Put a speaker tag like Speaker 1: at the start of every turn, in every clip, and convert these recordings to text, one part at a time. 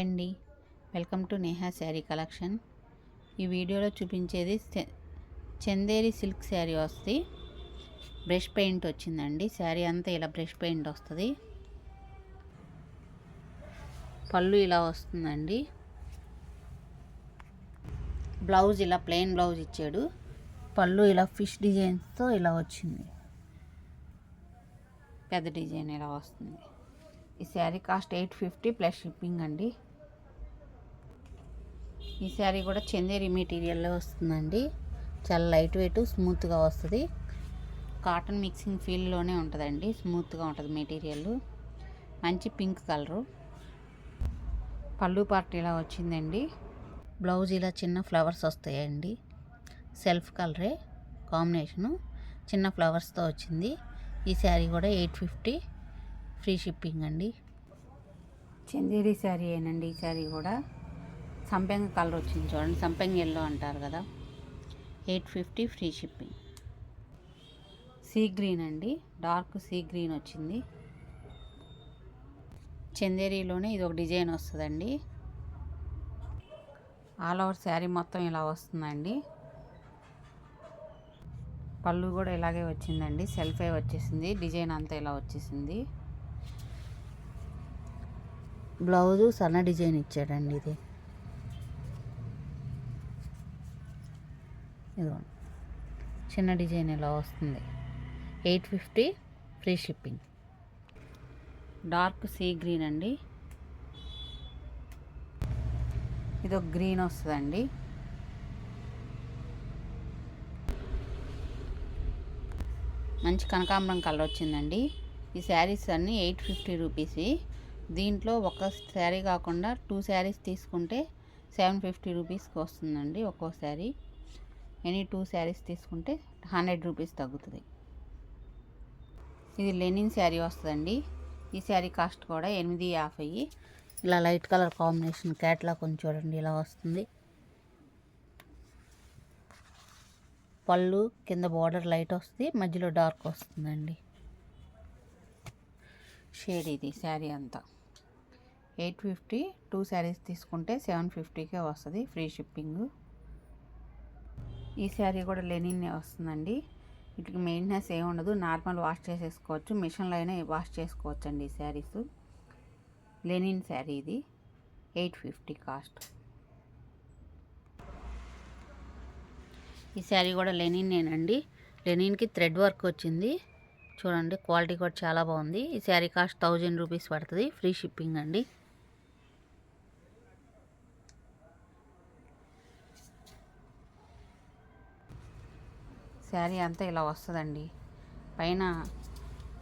Speaker 1: అండి, welcome to Neha sari collection. ఈ వీడియోలో చూపించేది చందేరి సిల్క్ శారీ వస్తుంది. బ్రష్ పెయింట్ వచ్చిందండి. శారీ అంతా ఇలా బ్రష్ పెయింట్ వస్తుంది. పళ్ళు ఇలా వస్తుందండి. బ్లౌజ్ ఇలా ప్లెయిన్ బ్లౌజ్ ఇచ్చాడు. పళ్ళు ఇలా ఫిష్ డిజైన్స్తో ఇలా వచ్చింది. పెద్ద డిజైన్ ఇలా వస్తుంది. ఈ శారీ కాస్ట్ 850 ప్లస్ షిప్పింగ్ అండి. ఈ శారీ కూడా చందేరి మెటీరియల్లో వస్తుందండి. చాలా లైట్ వెయిట్, స్మూత్గా వస్తుంది. కాటన్ మిక్సింగ్ ఫీల్లోనే ఉంటుందండి. స్మూత్గా ఉంటుంది మెటీరియల్. మంచి పింక్ కలరు. పళ్ళు పార్ట్ ఇలా వచ్చిందండి. బ్లౌజ్ ఇలా చిన్న ఫ్లవర్స్ వస్తాయండి. సెల్ఫ్ కలరే కాంబినేషను, చిన్న ఫ్లవర్స్తో వచ్చింది. ఈ శారీ కూడా 850 ఫ్రీ షిప్పింగ్ అండి. చందేరి శారీ ఏనండి. ఈ శారీ కూడా సంపెంగ కలర్ వచ్చింది చూడండి. సంపెంగ ఎల్లో అంటారు కదా. 850 ఫ్రీ షిప్పింగ్. సీ గ్రీన్ అండి. డార్క్ సీ గ్రీన్ వచ్చింది. చందేరిలోనే ఇది ఒక డిజైన్ వస్తుందండి. ఆల్ ఓవర్ శారీ మొత్తం ఇలా వస్తుందండి. పళ్ళు కూడా ఇలాగే వచ్చిందండి. సెల్ఫే వచ్చేసింది. డిజైన్ అంతా ఇలా వచ్చేసింది. బ్లౌజు సన్న డిజైన్ ఇచ్చాడండి. ఇది ఇదిగోండి, చిన్న డిజైన్ ఇలా వస్తుంది. 850 free shipping. Dark sea green అండి. ఇది ఒక గ్రీన్ వస్తుందండి. మంచి కనకాంబరం కలర్ వచ్చిందండి. ఈ శారీస్ అన్నీ 850 రూపీస్. దీంట్లో ఒక శారీ కాకుండా 2 శారీస్ తీసుకుంటే 750 రూపీస్కి వస్తుందండి ఒక్కో శారీ. ఎనీ 2 శారీస్ తీసుకుంటే 100 రూపీస్ తగ్గుతుంది. ఇది లెనిన్ శారీ వస్తుందండి. ఈ శారీ కాస్ట్ కూడా 850. ఇలా లైట్ కలర్ కాంబినేషన్ క్యాట్లాగ్ కొంచెం చూడండి ఇలా వస్తుంది. పళ్ళు కింద బార్డర్ లైట్ వస్తుంది, మధ్యలో డార్క్ వస్తుందండి. షేడ్ ఇది శారీ అంతా 850. 2 శారీస్ తీసుకుంటే 750కే వస్తుంది ఫ్రీ షిప్పింగ్. ఈ శారీ కూడా లెనిన్నే వస్తుందండి. వీటికి మెయింటెనెన్స్ ఏమి ఉండదు. నార్మల్ వాష్ చేసేసుకోవచ్చు. మిషన్లో అయినా వాష్ చేసుకోవచ్చు అండి. ఈ శారీస్ లెనిన్ శారీ ఇది 850 కాస్ట్. ఈ శారీ కూడా లెనిన్నేనండి. లెనిన్కి థ్రెడ్ వర్క్ వచ్చింది చూడండి. క్వాలిటీ కూడా చాలా బాగుంది. ఈ శారీ కాస్ట్ 1000 రూపీస్ పడుతుంది. ఫ్రీ షిప్పింగ్ అండి. శారీ అంతా ఇలా వస్తుందండి. పైన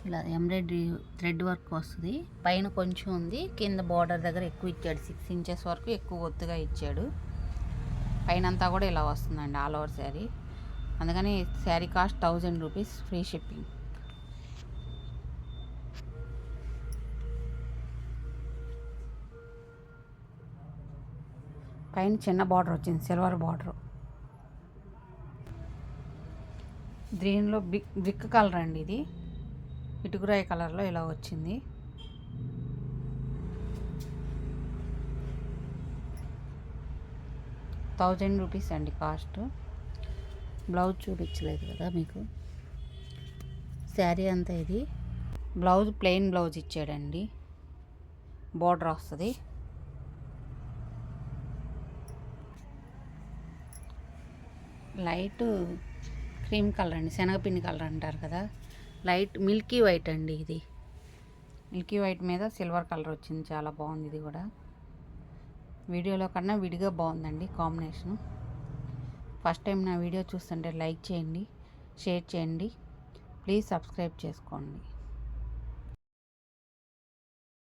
Speaker 1: ఇలా ఎంబ్రాయిడరీ థ్రెడ్ వర్క్ వస్తుంది. పైన కొంచెం ఉంది, కింద బార్డర్ దగ్గర ఎక్కువ ఇచ్చాడు. 6 ఇంచెస్ వరకు ఎక్కువ ఒత్తుగా ఇచ్చాడు. పైన అంతా కూడా ఇలా వస్తుందండి ఆల్ ఓవర్ శారీ. అందుకని sari cost 1000 rupees free shipping. పైన చిన్న బార్డర్ వచ్చింది, సిల్వర్ బార్డర్. దీనిలో బ్రిక్ కలర్ అండి. ఇది ఇటుకురాయి కలర్లో ఇలా వచ్చింది. ₹1000 అండి కాస్ట్. బ్లౌజ్ చూపించలేదు కదా మీకు. శారీ అంతా ఇది. బ్లౌజ్ ప్లెయిన్ బ్లౌజ్ ఇచ్చాడండి. బార్డర్ వస్తుంది. లైట్ క్రీమ్ కలర్ అండి. శనగపిండి కలర్ అంటారు కదా. లైట్ మిల్కీ వైట్ అండి. ఇది మిల్కీ వైట్ మీద సిల్వర్ కలర్ వచ్చింది. చాలా బాగుంది. ఇది కూడా వీడియోలో కన్నా విడిగా బాగుందండి కాంబినేషను. ఫస్ట్ టైం నా వీడియో చూస్తుంటే లైక్ చేయండి, షేర్ చేయండి, ప్లీజ్ సబ్స్క్రైబ్ చేసుకోండి.